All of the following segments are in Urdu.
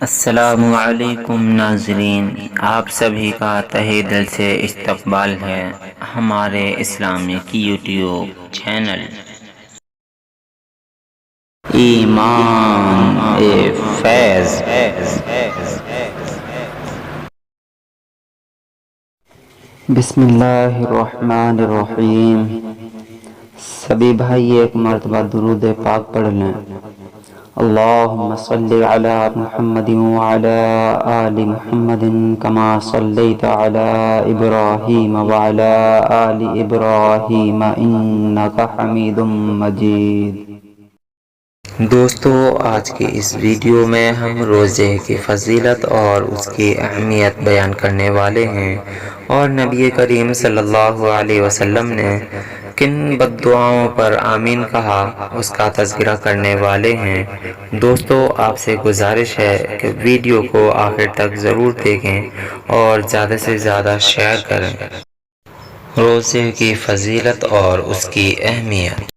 السلام علیکم ناظرین، آپ سبھی کا تہہ دل سے استقبال ہے ہمارے اسلامک یوٹیوب چینل ایمان فیض۔ بسم اللہ الرحمن الرحیم۔ سبھی بھائی ایک مرتبہ درود پاک پڑھ لیں۔ اللہم صلی علی محمد وعلی آل محمد کما صلیت علی ابراہیم وعلی آل ابراہیم انک حمید مجید۔ دوستو، آج کی اس ویڈیو میں ہم روزے کی فضیلت اور اس کی اہمیت بیان کرنے والے ہیں، اور نبی کریم صلی اللہ علیہ وسلم نے کن بد دعاؤں پر آمین کہا اس کا تذکرہ کرنے والے ہیں۔ دوستو، آپ سے گزارش ہے کہ ویڈیو کو آخر تک ضرور دیکھیں اور زیادہ سے زیادہ شیئر کریں۔ روزے کی فضیلت اور اس کی اہمیت۔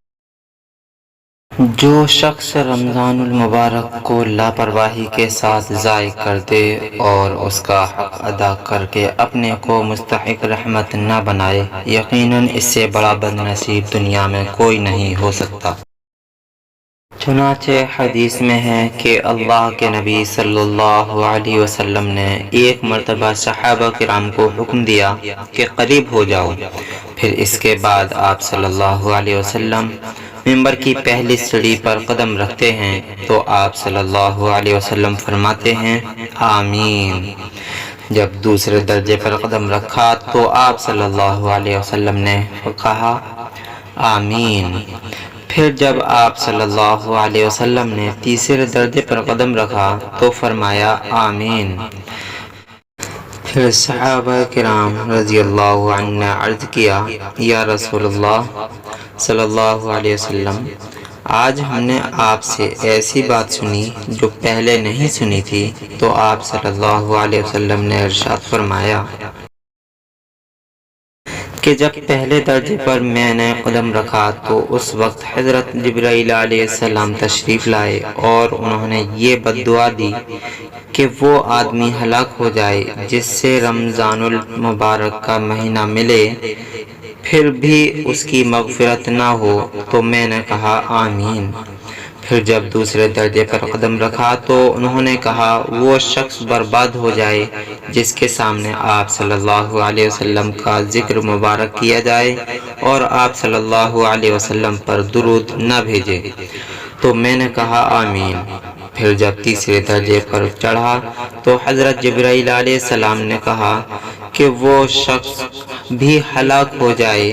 جو شخص رمضان المبارک کو لاپرواہی کے ساتھ ضائع کر دے اور اس کا حق ادا کر کے اپنے کو مستحق رحمت نہ بنائے، یقیناً اس سے بڑا بد نصیب دنیا میں کوئی نہیں ہو سکتا۔ چنانچہ حدیث میں ہے کہ اللہ کے نبی صلی اللہ علیہ وسلم نے ایک مرتبہ صحابہ کرام کو حکم دیا کہ قریب ہو جاؤ۔ پھر اس کے بعد آپ صلی اللہ علیہ وسلم ممبر کی پہلی سیڑھی پر قدم رکھتے ہیں تو آپ صلی اللہ علیہ وسلم فرماتے ہیں آمین۔ جب دوسرے درجے پر قدم رکھا تو آپ صلی اللہ علیہ وسلم نے کہا آمین۔ پھر جب آپ صلی اللہ علیہ وسلم نے تیسرے درجے پر قدم رکھا تو فرمایا آمین۔ پھر صحابہ کرام رضی اللہ عنہ نے عرض کیا یا رسول اللہ صلی اللہ علیہ وسلم، آج ہم نے آپ سے ایسی بات سنی جو پہلے نہیں سنی تھی۔ تو آپ صلی اللہ علیہ وسلم نے ارشاد فرمایا کہ جب پہلے درجے پر میں نے قدم رکھا تو اس وقت حضرت جبرائیل علیہ السلام تشریف لائے اور انہوں نے یہ بد دعا دی کہ وہ آدمی ہلاک ہو جائے جس سے رمضان المبارک کا مہینہ ملے پھر بھی اس کی مغفرت نہ ہو۔ تو میں نے کہا آمین۔ پھر جب دوسرے درجے پر قدم رکھا تو انہوں نے کہا وہ شخص برباد ہو جائے جس کے سامنے آپ صلی اللہ علیہ وسلم کا ذکر مبارک کیا جائے اور آپ صلی اللہ علیہ وسلم پر درود نہ بھیجے۔ تو میں نے کہا آمین۔ پھر جب تیسرے درجے پر چڑھا تو حضرت جبرائیل علیہ السلام نے کہا کہ وہ شخص بھی ہلاک ہو جائے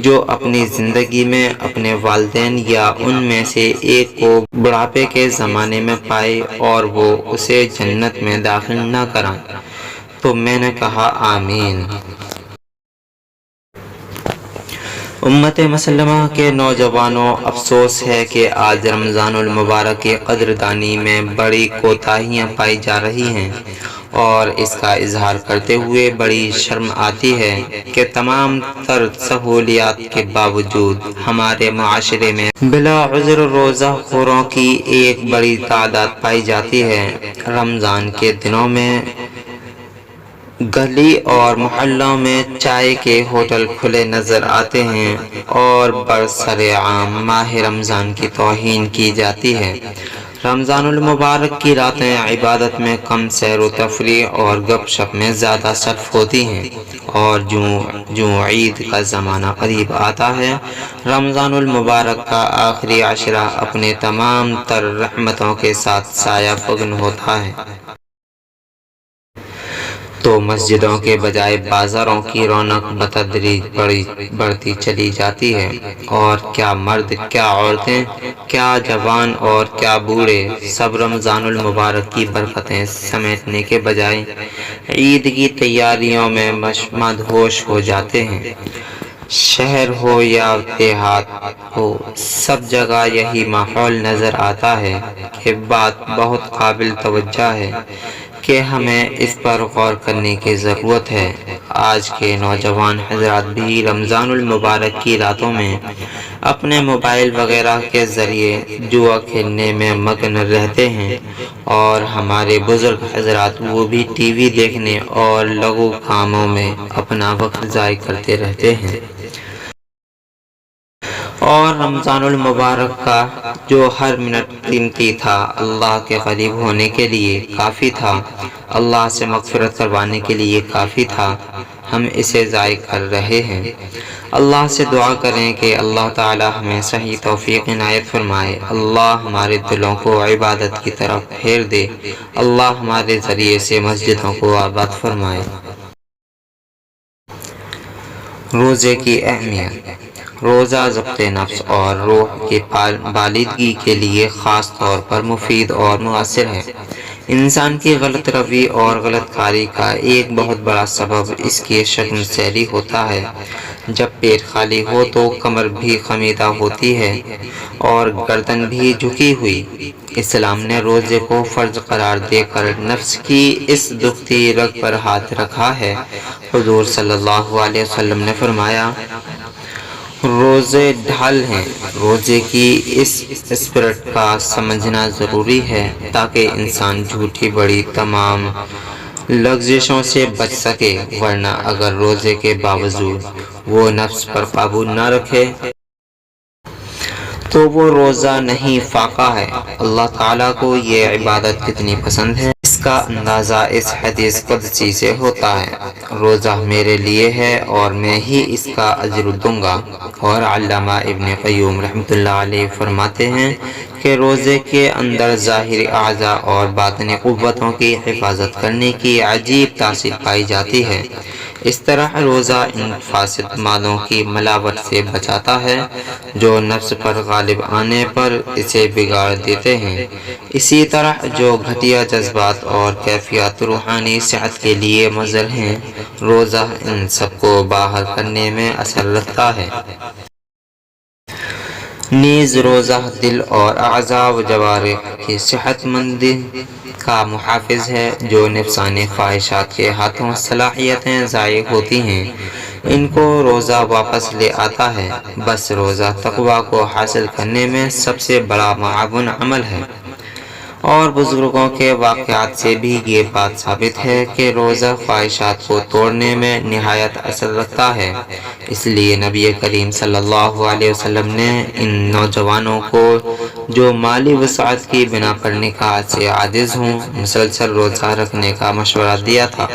جو اپنی زندگی میں اپنے والدین یا ان میں سے ایک کو بڑھاپے کے زمانے میں پائے اور وہ اسے جنت میں داخل نہ کرائے۔ تو میں نے کہا آمین۔ امت مسلمہ کے نوجوانوں، افسوس ہے کہ آج رمضان المبارک کی قدردانی میں بڑی کوتاہیاں پائی جا رہی ہیں، اور اس کا اظہار کرتے ہوئے بڑی شرم آتی ہے کہ تمام تر سہولیات کے باوجود ہمارے معاشرے میں بلا عذر روزہ خوروں کی ایک بڑی تعداد پائی جاتی ہے۔ رمضان کے دنوں میں گلی اور محلوں میں چائے کے ہوٹل کھلے نظر آتے ہیں اور برسرعام ماہ رمضان کی توہین کی جاتی ہے۔ رمضان المبارک کی راتیں عبادت میں کم، سیر و تفریح اور گپ شپ میں زیادہ صرف ہوتی ہیں، اور جوں عید کا زمانہ قریب آتا ہے، رمضان المبارک کا آخری عشرہ اپنے تمام تر رحمتوں کے ساتھ سایہ فگن ہوتا ہے۔ تو مسجدوں کے بجائے بازاروں کی رونق بتدریج بڑھتی چلی جاتی ہے، اور کیا مرد، کیا عورتیں، کیا جوان اور کیا بوڑھے سب رمضان المبارک کی برکتیں سمیٹنے کے بجائے عید کی تیاریوں میں مدہوش ہو جاتے ہیں۔ شہر ہو یا دیہات ہو، سب جگہ یہی ماحول نظر آتا ہے۔ یہ بات بہت قابل توجہ ہے کہ ہمیں اس پر غور کرنے کی ضرورت ہے۔ آج کے نوجوان حضرات بھی رمضان المبارک کی راتوں میں اپنے موبائل وغیرہ کے ذریعے جوا کھیلنے میں مگن رہتے ہیں، اور ہمارے بزرگ حضرات وہ بھی ٹی وی دیکھنے اور لغو کاموں میں اپنا وقت ضائع کرتے رہتے ہیں۔ اور رمضان المبارک کا جو ہر منٹ قیمتی تھا، اللہ کے قریب ہونے کے لیے کافی تھا، اللہ سے مغفرت کروانے کے لیے کافی تھا، ہم اسے ضائع کر رہے ہیں۔ اللہ سے دعا کریں کہ اللہ تعالی ہمیں صحیح توفیق عنایت فرمائے، اللہ ہمارے دلوں کو عبادت کی طرف پھیر دے، اللہ ہمارے ذریعے سے مسجدوں کو آباد فرمائے۔ روزے کی اہمیت۔ روزہ ضبط نفس اور روح کی بالادگی کے لیے خاص طور پر مفید اور مؤثر ہے۔ انسان کی غلط روی اور غلط کاری کا ایک بہت بڑا سبب اس کی شکم سیری ہوتا ہے۔ جب پیٹ خالی ہو تو کمر بھی خمیدہ ہوتی ہے اور گردن بھی جھکی ہوئی۔ اسلام نے روزے کو فرض قرار دے کر نفس کی اس دکھتی رگ پر ہاتھ رکھا ہے۔ حضور صلی اللہ علیہ وسلم نے فرمایا، روزے ڈھال ہیں۔ روزے کی اس اسپرٹ کا سمجھنا ضروری ہے تاکہ انسان جھوٹی بڑی تمام لغزشوں سے بچ سکے، ورنہ اگر روزے کے باوجود وہ نفس پر قابو نہ رکھے تو وہ روزہ نہیں فاقہ ہے۔ اللہ تعالیٰ کو یہ عبادت کتنی پسند ہے، اس کا اندازہ اس حدیث قدسی سے ہوتا ہے، روزہ میرے لیے ہے اور میں ہی اس کا اجر دوں گا۔ اور علامہ ابن قیم رحمۃ اللہ علیہ فرماتے ہیں کہ روزے کے اندر ظاہری اعضاء اور باطنی قوتوں کی حفاظت کرنے کی عجیب تاثیر پائی جاتی ہے۔ اس طرح روزہ ان فاسد مادوں کی ملاوٹ سے بچاتا ہے جو نفس پر غالب آنے پر اسے بگاڑ دیتے ہیں۔ اسی طرح جو گھٹیا جذبات اور کیفیات روحانی صحت کے لیے مضر ہیں، روزہ ان سب کو باہر کرنے میں اثر رکھتا ہے۔ نیز روزہ دل اور اعضاء و جوارح کی صحت مندی کا محافظ ہے۔ جو نفسانی خواہشات کے ہاتھوں صلاحیتیں ضائع ہوتی ہیں، ان کو روزہ واپس لے آتا ہے۔ بس روزہ تقویٰ کو حاصل کرنے میں سب سے بڑا معاون عمل ہے۔ اور بزرگوں کے واقعات سے بھی یہ بات ثابت ہے کہ روزہ خواہشات کو توڑنے میں نہایت اثر رکھتا ہے۔ اس لیے نبی کریم صلی اللہ علیہ وسلم نے ان نوجوانوں کو جو مالی وسعت کی بنا پر نکاح سے عاجز ہوں، مسلسل روزہ رکھنے کا مشورہ دیا تھا۔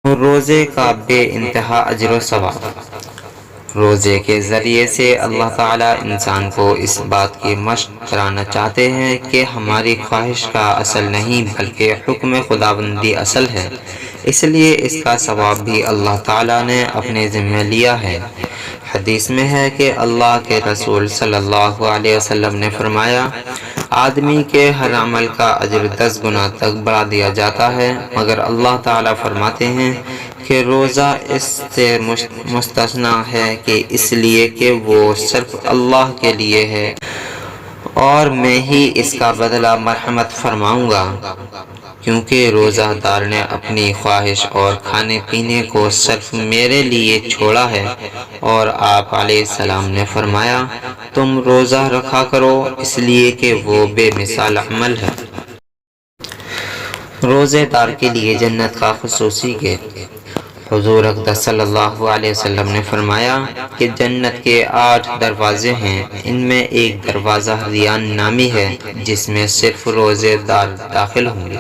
روزے کا بے انتہا اجر و ثواب۔ روزے کے ذریعے سے اللہ تعالیٰ انسان کو اس بات کی مشق کرانا چاہتے ہیں کہ ہماری خواہش کا اصل نہیں بلکہ حکم خداوندی اصل ہے، اس لیے اس کا ثواب بھی اللہ تعالیٰ نے اپنے ذمہ لیا ہے۔ حدیث میں ہے کہ اللہ کے رسول صلی اللہ علیہ وسلم نے فرمایا، آدمی کے ہر عمل کا اجر 10 گنا تک بڑھا دیا جاتا ہے، مگر اللہ تعالیٰ فرماتے ہیں کہ روزہ اس سے مستثنی ہے، کہ اس لیے کہ وہ صرف اللہ کے لیے ہے اور میں ہی اس کا بدلہ مرحمت فرماؤں گا، کیونکہ روزہ دار نے اپنی خواہش اور کھانے پینے کو صرف میرے لیے چھوڑا ہے۔ اور آپ علیہ السلام نے فرمایا، تم روزہ رکھا کرو، اس لیے کہ وہ بے مثال عمل ہے۔ روزے دار کے لیے جنت کا خصوصی گیٹ۔ حضور اقدس صلی اللہ علیہ وسلم نے فرمایا کہ جنت کے 8 دروازے ہیں، ان میں ایک دروازہ ریان نامی ہے جس میں صرف روزے دار داخل ہوں گے۔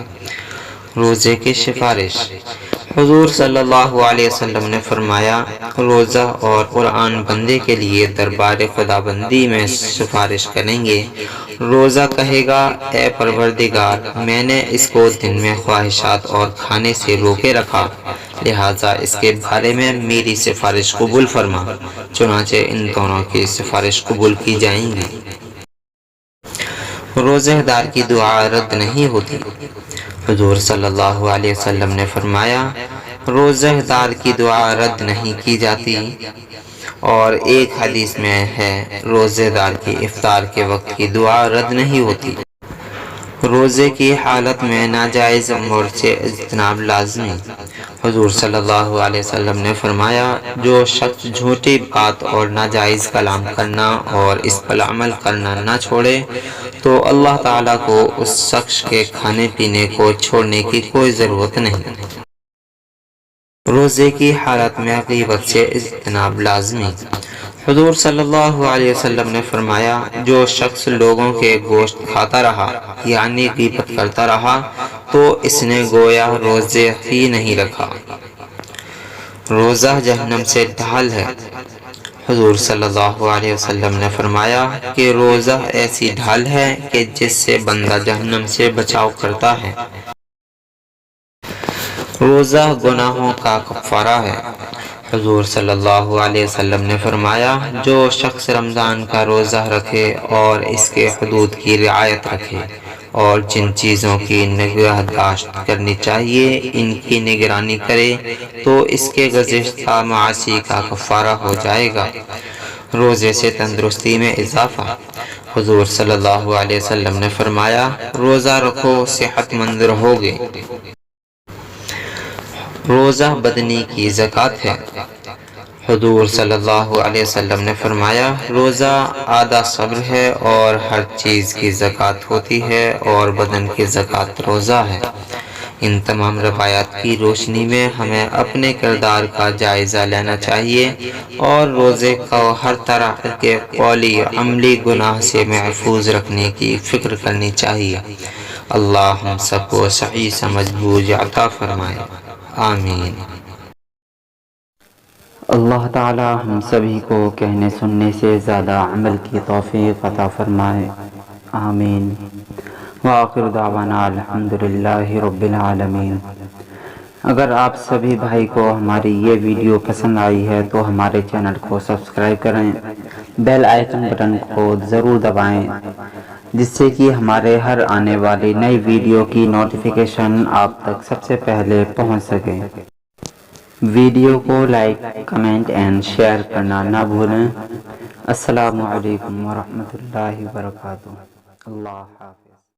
روزے کی سفارش۔ حضور صلی اللہ علیہ وسلم نے فرمایا، روزہ اور قرآن بندے کے لیے دربار خداوندی میں سفارش کریں گے۔ روزہ کہے گا، اے پروردگار، میں نے اس کو دن میں خواہشات اور کھانے سے روکے رکھا، لہذا اس کے بارے میں میری سفارش قبول فرما۔ چنانچہ ان دونوں کی سفارش قبول کی جائیں گی۔ روزہ دار کی دعا رد نہیں ہوتی۔ حضور صلی اللہ علیہ وسلم نے فرمایا، روزہ دار کی دعا رد نہیں کی جاتی۔ اور ایک حدیث میں ہے، روزہ دار کی افطار کے وقت کی دعا رد نہیں ہوتی۔ روزے کی حالت میں ناجائز امور سے اجتناب لازمی۔ حضور صلی اللہ علیہ وسلم نے فرمایا، جو شخص جھوٹی بات اور ناجائز کلام کرنا اور اس پر عمل کرنا نہ چھوڑے تو اللہ تعالیٰ کو اس شخص کے کھانے پینے کو چھوڑنے کی کوئی ضرورت نہیں۔ روزے کی حالت میں غیبت سے اجتناب لازمی۔ حضور صلی اللہ علیہ وسلم نے فرمایا، جو شخص لوگوں کے گوشت کھاتا رہا یعنی غیبت کرتا رہا تو اس نے گویا روزے ہی نہیں رکھا۔ روزہ جہنم سے ڈھال ہے۔ حضور صلی اللہ علیہ وسلم نے فرمایا کہ روزہ ایسی ڈھال ہے کہ جس سے بندہ جہنم سے بچاؤ کرتا ہے۔ روزہ گناہوں کا کفارہ ہے۔ حضور صلی اللہ علیہ وسلم نے فرمایا، جو شخص رمضان کا روزہ رکھے اور اس کے حدود کی رعایت رکھے اور جن چیزوں کی نگہداشت کرنی چاہیے ان کی نگرانی کرے تو اس کے گزشتہ معاصی کا کفارہ ہو جائے گا۔ روزے سے تندرستی میں اضافہ۔ حضور صلی اللہ علیہ وسلم نے فرمایا، روزہ رکھو صحت مند رہو گے۔ روزہ بدنی کی زکوٰۃ ہے۔ حضور صلی اللہ علیہ وسلم نے فرمایا، روزہ آدھا صبر ہے اور ہر چیز کی زکوٰۃ ہوتی ہے اور بدن کی زکوٰۃ روزہ ہے۔ ان تمام روایات کی روشنی میں ہمیں اپنے کردار کا جائزہ لینا چاہیے اور روزے کو ہر طرح کے قولی عملی گناہ سے محفوظ رکھنے کی فکر کرنی چاہیے۔ اللہ ہم سب کو صحیح سمجھ بوجھ عطا فرمائے، آمین۔ اللہ تعالی ہم سبھی کو کہنے سننے سے زیادہ عمل کی توفیق عطا فرمائے، آمین۔ وآخر دعوانا الحمدللہ رب العالمین۔ اگر آپ سبھی بھائی کو ہماری یہ ویڈیو پسند آئی ہے تو ہمارے چینل کو سبسکرائب کریں، بیل آئیکن بٹن کو ضرور دبائیں جس سے کہ ہمارے ہر آنے والی نئی ویڈیو کی نوٹیفیکیشن آپ تک سب سے پہلے پہنچ سکے۔ ویڈیو کو لائک، کمنٹ اینڈ شیئر کرنا نہ بھولیں۔ السلام علیکم ورحمۃ اللہ وبرکاتہ۔ اللہ حافظ۔